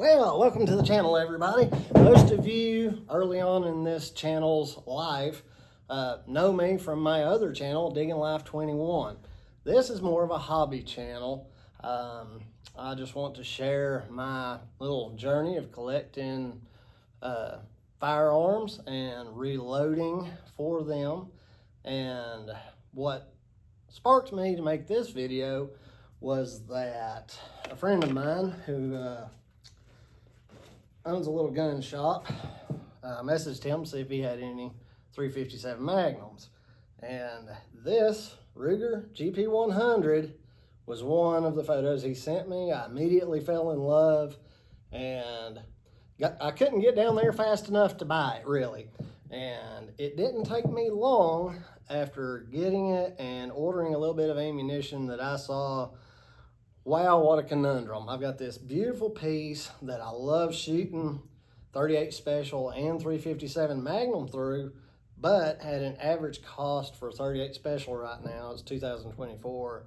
Well, welcome to the channel, everybody. Most of you early on in this channel's life know me from my other channel, Digging Life 21. This is more of a hobby channel. I just want to share my little journey of collecting firearms and reloading for them. And what sparked me to make this video was that a friend of mine who owns a little gun shop, messaged him to see if he had any 357 Magnums. And this Ruger GP100 was one of the photos he sent me. I immediately fell in love, and I couldn't get down there fast enough to buy it, really. And it didn't take me long after getting it and ordering a little bit of ammunition that I saw, wow, what a conundrum. I've got this beautiful piece that I love shooting 38 Special and 357 Magnum through, but had an average cost for 38 Special right now, it's 2024,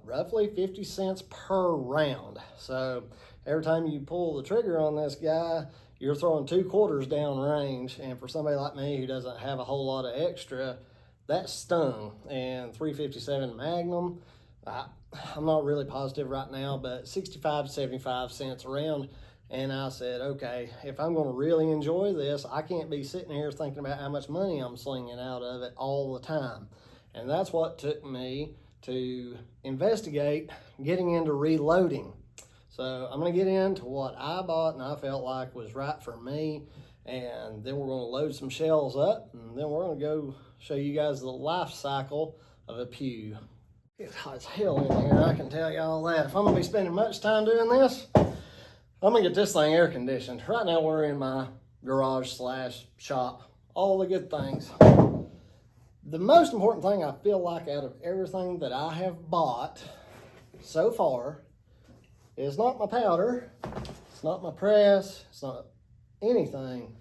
roughly 50 cents per round. So every time you pull the trigger on this guy, you're throwing 2 quarters down range, and for somebody like me who doesn't have a whole lot of extra, that stung. And 357 Magnum, I'm not really positive right now, but 65 to 75 cents a round. And I said, okay, if I'm going to really enjoy this, I can't be sitting here thinking about how much money I'm slinging out of it all the time. And that's what took me to investigate getting into reloading. So I'm going to get into what I bought and I felt like was right for me. And then we're going to load some shells up, and then we're going to go show you guys the life cycle of a pew. It's hot as hell in here, I can tell you all that. If I'm going to be spending much time doing this, I'm going to get this thing air conditioned. Right now we're in my garage slash shop. All the good things. The most important thing I feel like out of everything that I have bought so far is not my powder, it's not my press, it's not anything.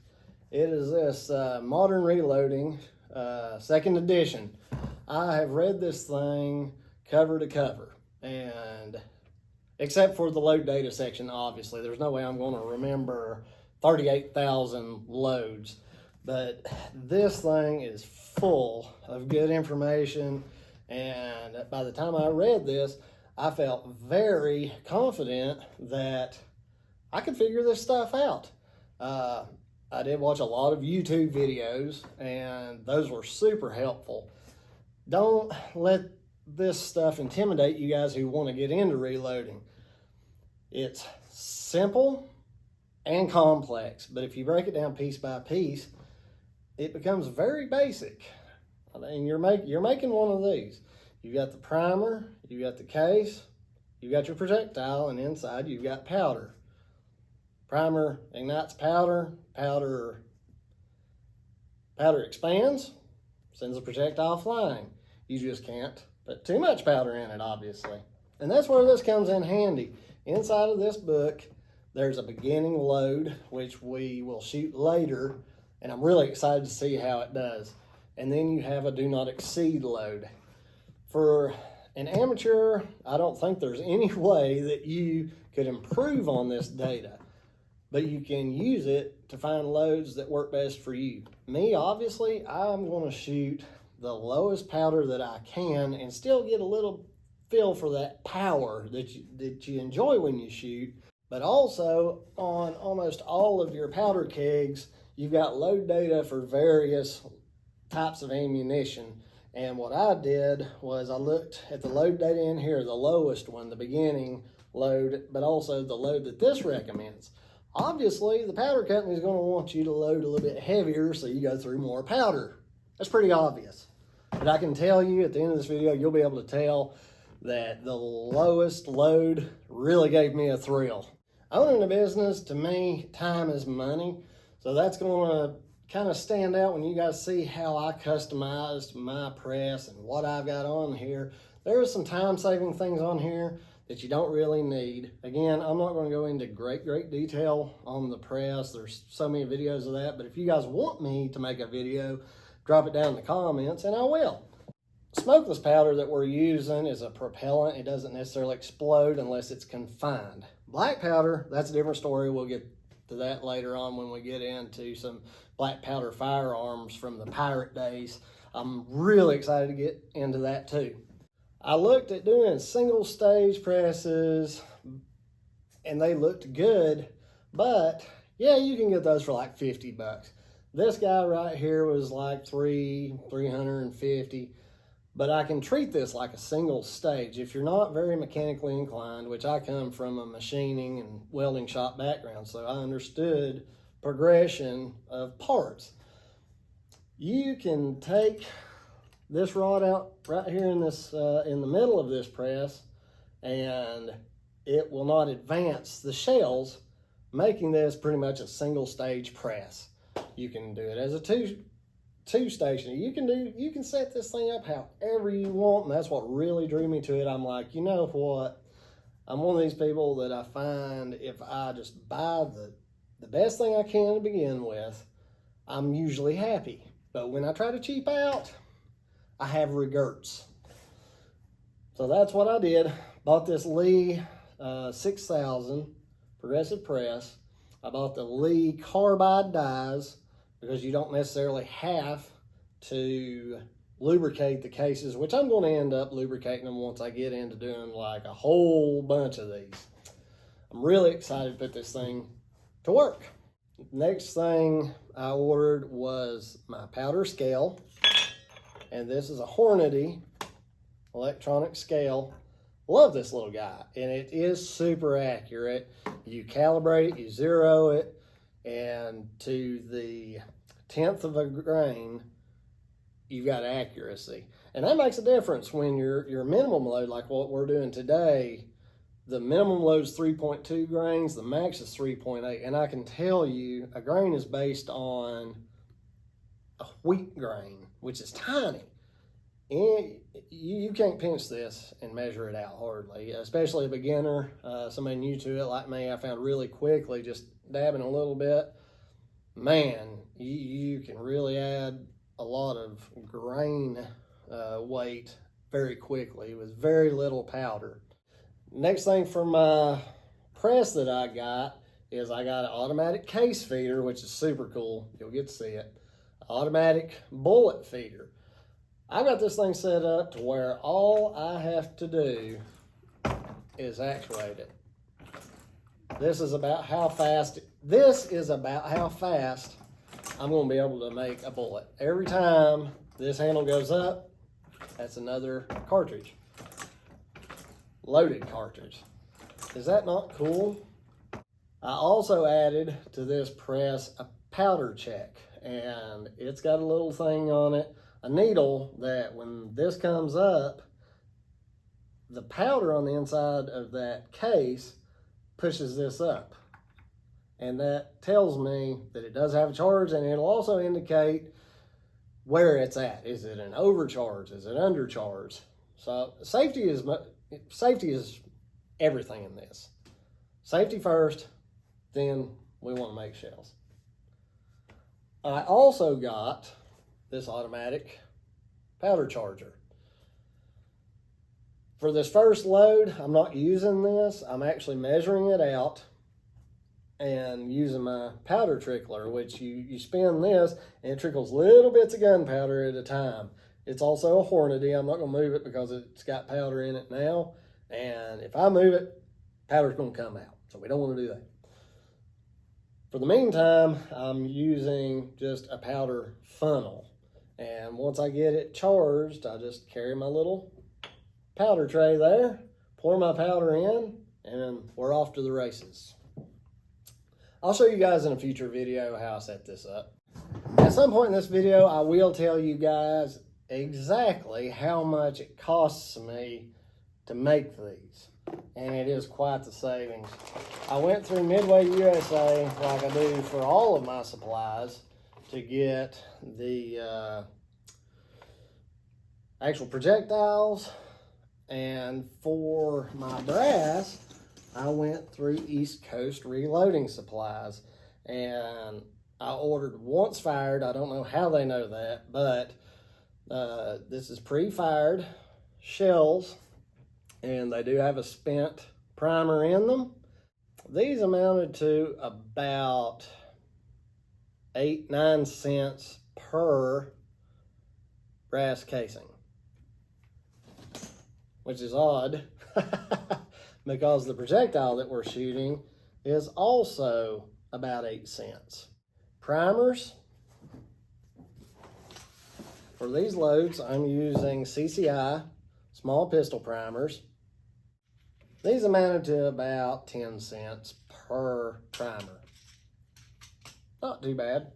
It is this Modern Reloading 2nd edition. I have read this thing cover to cover, and except for the load data section, obviously there's no way I'm going to remember 38,000 loads, but this thing is full of good information. And by the time I read this, I felt very confident that I could figure this stuff out. I did watch a lot of YouTube videos, and those were super helpful. Don't let this stuff intimidate you guys who want to get into reloading. It's simple and complex, but if you break it down piece by piece, it becomes very basic. And you're making one of these. You got the primer, you got the case, you got your projectile, and inside you've got powder. Primer ignites powder, powder expands, sends the projectile flying. You just can't put too much powder in it, obviously. And that's where this comes in handy. Inside of this book, there's a beginning load, which we will shoot later, and I'm really excited to see how it does. And then you have a do not exceed load. For an amateur, I don't think there's any way that you could improve on this data, but you can use it to find loads that work best for you. Me, obviously, I'm going to shoot the lowest powder that I can and still get a little feel for that power that you enjoy when you shoot. But also, on almost all of your powder kegs, you've got load data for various types of ammunition. And what I did was I looked at the load data in here, the lowest one, the beginning load, but also the load that this recommends. Obviously, the powder company is going to want you to load a little bit heavier so you go through more powder. That's pretty obvious. But I can tell you at the end of this video, you'll be able to tell that the lowest load really gave me a thrill. Owning a business, to me, time is money. So that's going to kind of stand out when you guys see how I customized my press and what I've got on here. There are some time-saving things on here that you don't really need. Again, I'm not going to go into great detail on the press. There's so many videos of that, but if you guys want me to make a video, drop it down in the comments and I will. Smokeless powder that we're using is a propellant. It doesn't necessarily explode unless it's confined. Black powder, that's a different story. We'll get to that later on when we get into some black powder firearms from the pirate days. I'm really excited to get into that too. I looked at doing single stage presses and they looked good, but yeah, you can get those for like 50 bucks. This guy right here was like $350, but I can treat this like a single stage. If you're not very mechanically inclined, which I come from a machining and welding shop background, so I understood progression of parts. You can take this rod out right here in this in the middle of this press, and it will not advance the shells, making this pretty much a single stage press. You can do it as a two station. You can set this thing up however you want, and that's what really drew me to it. I'm like, you know what? I'm one of these people that I find if I just buy the best thing I can to begin with, I'm usually happy. But when I try to cheap out, I have regrets. So that's what I did. Bought this Lee 6000 progressive press. I bought the Lee carbide dies because you don't necessarily have to lubricate the cases, which I'm going to end up lubricating them once I get into doing like a whole bunch of these. I'm really excited to put this thing to work. Next thing I ordered was my powder scale, and this is a Hornady electronic scale. Love this little guy, and it is super accurate. You calibrate it, you zero it, and to the 10th of a grain, you've got accuracy. And that makes a difference when your minimum load, like what we're doing today, the minimum load is 3.2 grains, the max is 3.8. And I can tell you a grain is based on a wheat grain, which is tiny. And you can't pinch this and measure it out hardly, especially a beginner, somebody new to it like me. I found really quickly, just dabbing a little bit, man, you can really add a lot of grain weight very quickly with very little powder. Next thing for my press that I got is I got an automatic case feeder, which is super cool. You'll get to see it. Automatic bullet feeder. I got this thing set up to where all I have to do is actuate it. This is about how fast I'm going to be able to make a bullet. Every time this handle goes up, that's another cartridge. Loaded cartridge. Is that not cool? I also added to this press a powder check, and it's got a little thing on it, a needle that when this comes up, the powder on the inside of that case pushes this up. And that tells me that it does have a charge, and it'll also indicate where it's at. Is it an overcharge? Is it undercharge? So safety is everything in this. Safety first, then we want to make shells. I also got this automatic powder charger. For this first load, I'm not using this. I'm actually measuring it out and using my powder trickler, which you spin this and it trickles little bits of gunpowder at a time. It's also a Hornady. I'm not going to move it because it's got powder in it now. And if I move it, powder's going to come out. So we don't want to do that. For the meantime, I'm using just a powder funnel. And once I get it charged, I just carry my little powder tray there, pour my powder in, and we're off to the races. I'll show you guys in a future video how I set this up. At some point in this video, I will tell you guys exactly how much it costs me to make these. And it is quite the savings. I went through Midway USA, like I do for all of my supplies, to get the actual projectiles, and for my brass I went through East Coast Reloading Supplies, and I ordered once fired. I don't know how they know that, but this is pre-fired shells, and they do have a spent primer in them. These amounted to about 8-9 cents per brass casing, which is odd because the projectile that we're shooting is also about 8 cents. Primers. For these loads, I'm using CCI small pistol primers. These amounted to about 10 cents per primer. Not too bad.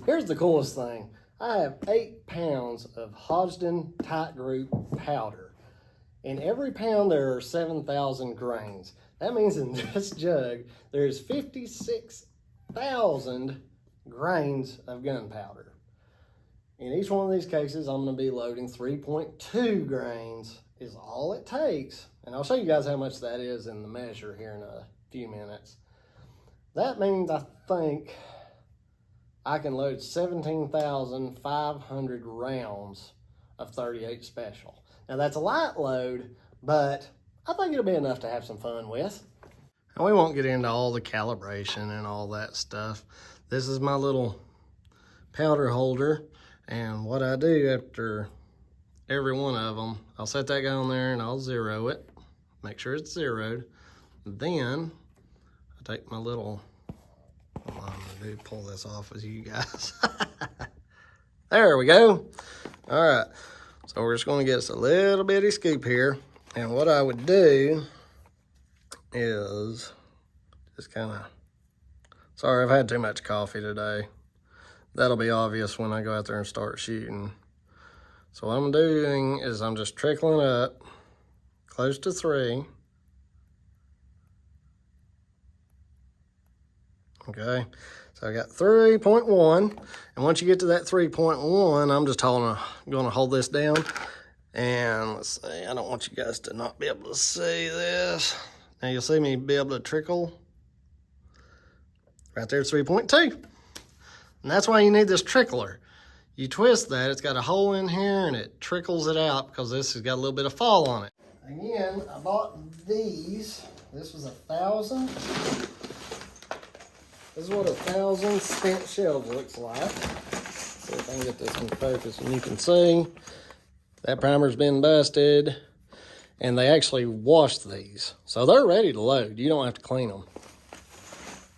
Here's the coolest thing. I have 8 pounds of Hodgdon tight group powder. In every pound there are 7,000 grains. That means in this jug there's 56,000 grains of gunpowder. In each one of these cases, I'm going to be loading 3.2 grains is all it takes. And I'll show you guys how much that is in the measure here in a few minutes. That means I think I can load 17,500 rounds of 38 special. Now that's a light load, but I think it'll be enough to have some fun with. And we won't get into all the calibration and all that stuff. This is my little powder holder. And what I do after every one of them, I'll set that guy on there and I'll zero it, make sure it's zeroed. Then I take my little, I'm gonna pull this off with you guys. There we go. All right, so we're just gonna get us a little bitty scoop here. And what I would do is just kind of, sorry, I've had too much coffee today. That'll be obvious when I go out there and start shooting. So what I'm doing is I'm just trickling up close to 3. Okay, so I got 3.1. And once you get to that 3.1, I'm just gonna hold this down. And let's see, I don't want you guys to not be able to see this. Now you'll see me be able to trickle. Right there, 3.2. And that's why you need this trickler. You twist that, it's got a hole in here and it trickles it out because this has got a little bit of fall on it. Again, I bought these. This was 1,000. This is what 1,000 spent shells looks like. See if I can get this in focus and you can see that primer's been busted and they actually washed these. So they're ready to load. You don't have to clean them.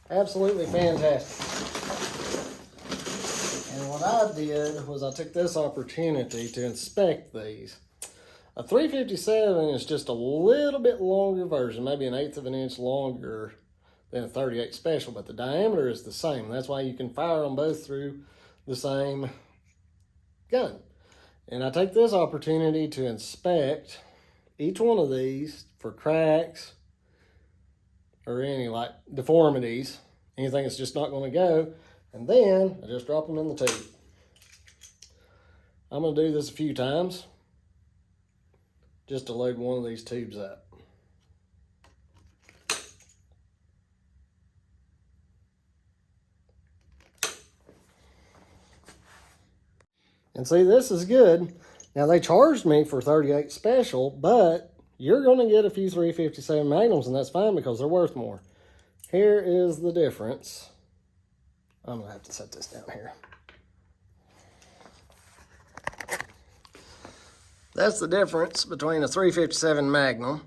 Absolutely fantastic. And what I did was I took this opportunity to inspect these. A 357 is just a little bit longer version, maybe 1/8 of an inch longer than a 38 special, but the diameter is the same. That's why you can fire them both through the same gun. And I take this opportunity to inspect each one of these for cracks or any like deformities, anything that's just not going to go. And then I just drop them in the tube. I'm going to do this a few times just to load one of these tubes up. And see, this is good. Now they charged me for 38 special, but you're going to get a few 357 Magnums, and that's fine because they're worth more. Here is the difference. I'm going to have to set this down here. That's the difference between a 357 Magnum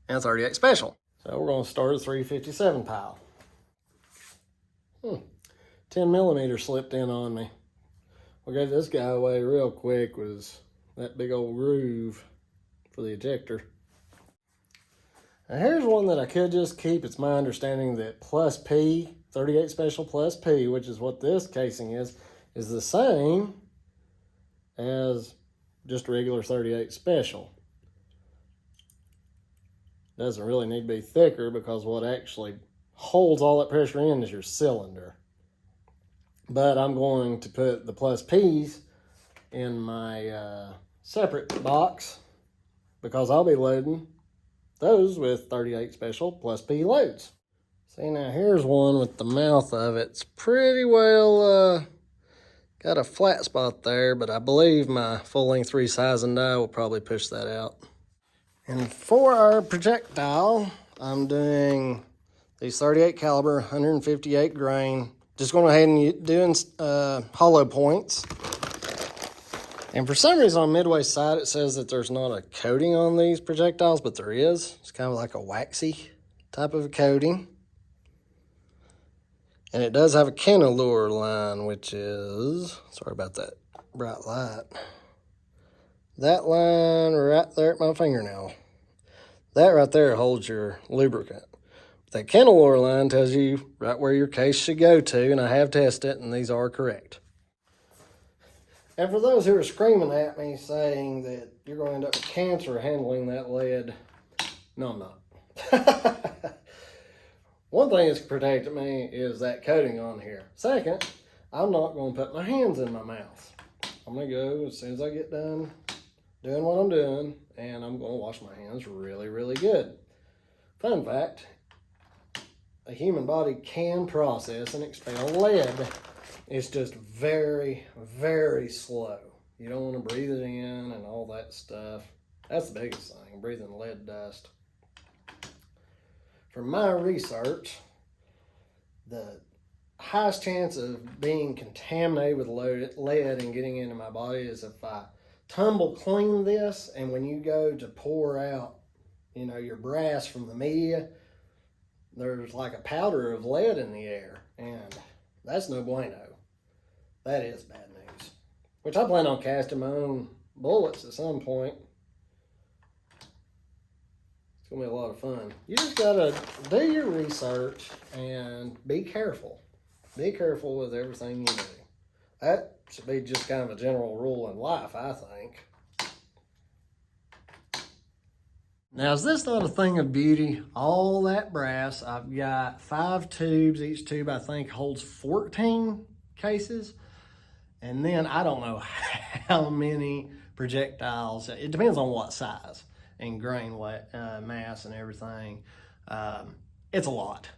and a 38 Special. So we're going to start a 357 pile. 10 millimeter slipped in on me. What gave this guy away real quick was that big old groove for the ejector. Now here's one that I could just keep. It's my understanding that plus P, 38 Special plus P, which is what this casing is the same as just a regular 38 Special. Doesn't really need to be thicker because what actually holds all that pressure in is your cylinder. But I'm going to put the plus P's in my separate box because I'll be loading those with 38 Special plus P loads. See, now here's one with the mouth of it. It's pretty well got a flat spot there, but I believe my full-length resizing die will probably push that out. And for our projectile, I'm doing These 38 caliber, 158 grain. Just going ahead and doing hollow points. And for some reason on Midway's side, it says that there's not a coating on these projectiles, but there is. It's kind of like a waxy type of a coating. And it does have a cantilure line, which is, sorry about that bright light. That line right there at my fingernail. That right there holds your lubricant. That cantilure line tells you right where your case should go to, and I have tested it, and these are correct. And for those who are screaming at me saying that you're going to end up with cancer handling that lead, no, I'm not. One thing that's protected me is that coating on here. Second, I'm not going to put my hands in my mouth. I'm going to go as soon as I get done doing what I'm doing, and I'm going to wash my hands really, really good. Fun fact, a human body can process and expel lead. It's just very, very slow. You don't want to breathe it in and all that stuff. That's the biggest thing, breathing lead dust. From my research, the highest chance of being contaminated with lead and getting into my body is if I tumble clean this, and when you go to pour out, your brass from the media, there's like a powder of lead in the air, and that's no bueno. That is bad news. Which I plan on casting my own bullets at some point. It's going to be a lot of fun. You just got to do your research and be careful. Be careful with everything you do. That should be just kind of a general rule in life, I think. Now, is this not a thing of beauty? All that brass. I've got 5 tubes. Each tube, I think, holds 14 cases. And then I don't know how many projectiles. It depends on what size and grain mass and everything. It's a lot.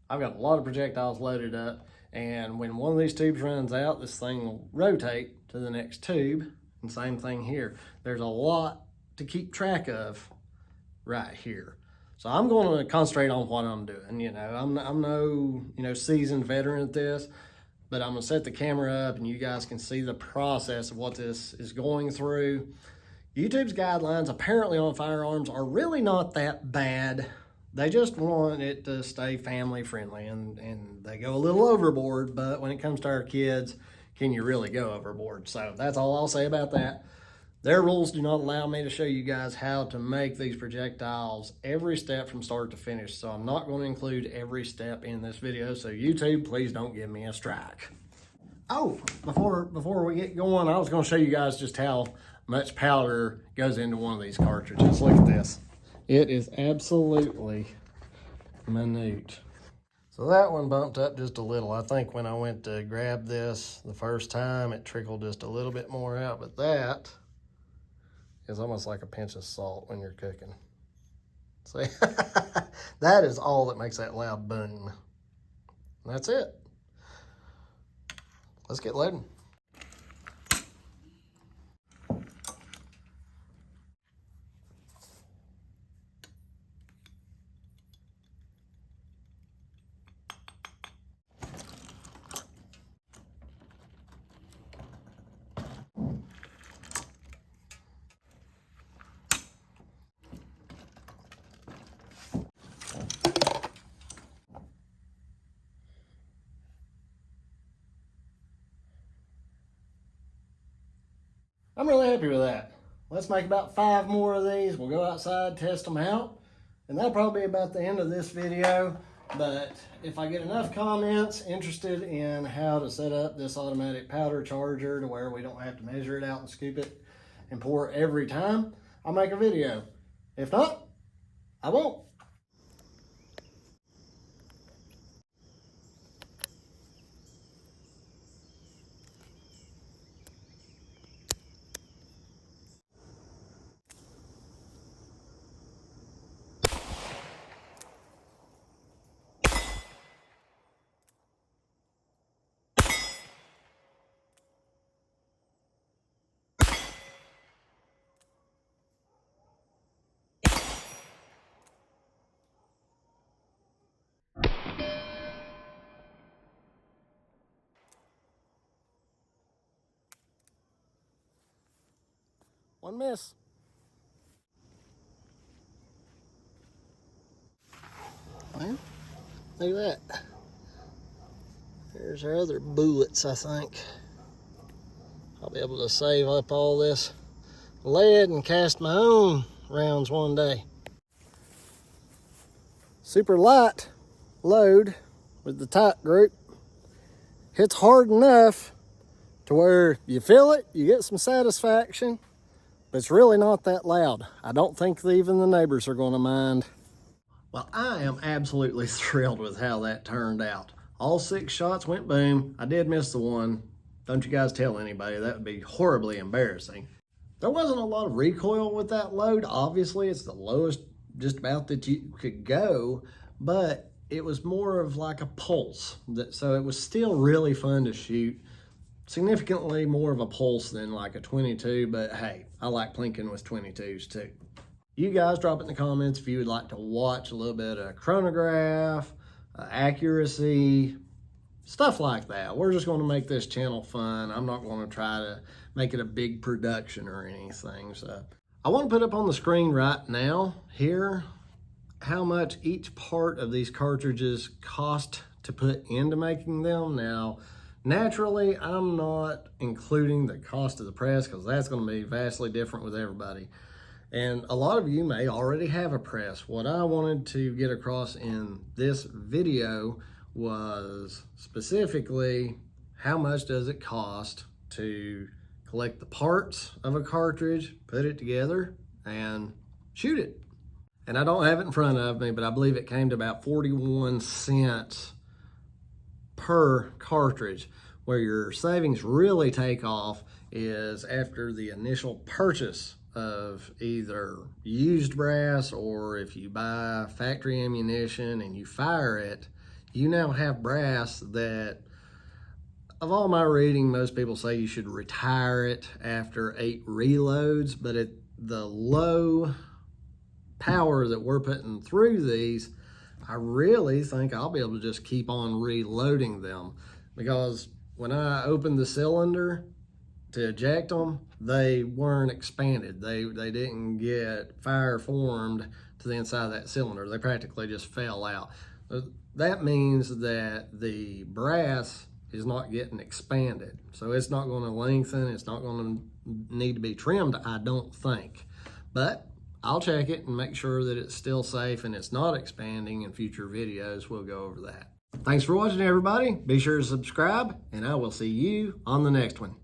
I've got a lot of projectiles loaded up. And when one of these tubes runs out, this thing will rotate to the next tube. And same thing here. There's a lot to keep track of right here. So I'm going to concentrate on what I'm doing. I'm no seasoned veteran at this. But I'm going to set the camera up and you guys can see the process of what this is going through. YouTube's guidelines apparently on firearms are really not that bad. They just want it to stay family friendly, and they go a little overboard, but when it comes to our kids, can you really go overboard? So that's all I'll say about that. Their rules do not allow me to show you guys how to make these projectiles every step from start to finish. So I'm not going to include every step in this video. So YouTube, please don't give me a strike. Oh, before we get going, I was going to show you guys just how much powder goes into one of these cartridges. Look at this. It is absolutely minute. So that one bumped up just a little. I think when I went to grab this the first time, it trickled just a little bit more out, but that is almost like a pinch of salt when you're cooking. See, that is all that makes that loud boom. And that's it. Let's get loading. I'm really happy with that. Let's make about 5 more of these. We'll go outside, test them out, and that'll probably be about the end of this video. But if I get enough comments interested in how to set up this automatic powder charger to where we don't have to measure it out and scoop it and pour it every time, I'll make a video. If not, I won't. One miss. Well, look at that. There's our other bullets, I think. I'll be able to save up all this lead and cast my own rounds one day. Super light load with the tight group. Hits hard enough to where you feel it, you get some satisfaction, but it's really not that loud. I don't think even the neighbors are gonna mind. Well, I am absolutely thrilled with how that turned out. All 6 shots went boom. I did miss the one. Don't you guys tell anybody, that would be horribly embarrassing. There wasn't a lot of recoil with that load. Obviously, it's the lowest just about that you could go, but it was more of like a pulse. So it was still really fun to shoot. Significantly more of a pulse than like a 22, but hey, I like plinking with 22s too. You guys drop it in the comments if you would like to watch a little bit of chronograph, accuracy, stuff like that. We're just going to make this channel fun. I'm not going to try to make it a big production or anything. So I want to put up on the screen right now here how much each part of these cartridges cost to put into making them. Now, naturally, I'm not including the cost of the press because that's going to be vastly different with everybody. And a lot of you may already have a press. What I wanted to get across in this video was specifically how much does it cost to collect the parts of a cartridge, put it together, and shoot it. And I don't have it in front of me, but I believe it came to about 41 cents per cartridge. Where your savings really take off is after the initial purchase of either used brass, or if you buy factory ammunition and you fire it, you now have brass that, of all my reading, most people say you should retire it after 8 reloads, but at the low power that we're putting through these, I really think I'll be able to just keep on reloading them, because when I opened the cylinder to eject them, they weren't expanded. They didn't get fire formed to the inside of that cylinder. They practically just fell out. That means that the brass is not getting expanded. So it's not going to lengthen. It's not going to need to be trimmed, I don't think. But I'll check it and make sure that it's still safe and it's not expanding. In future videos, we'll go over that. Thanks for watching, everybody. Be sure to subscribe, and I will see you on the next one.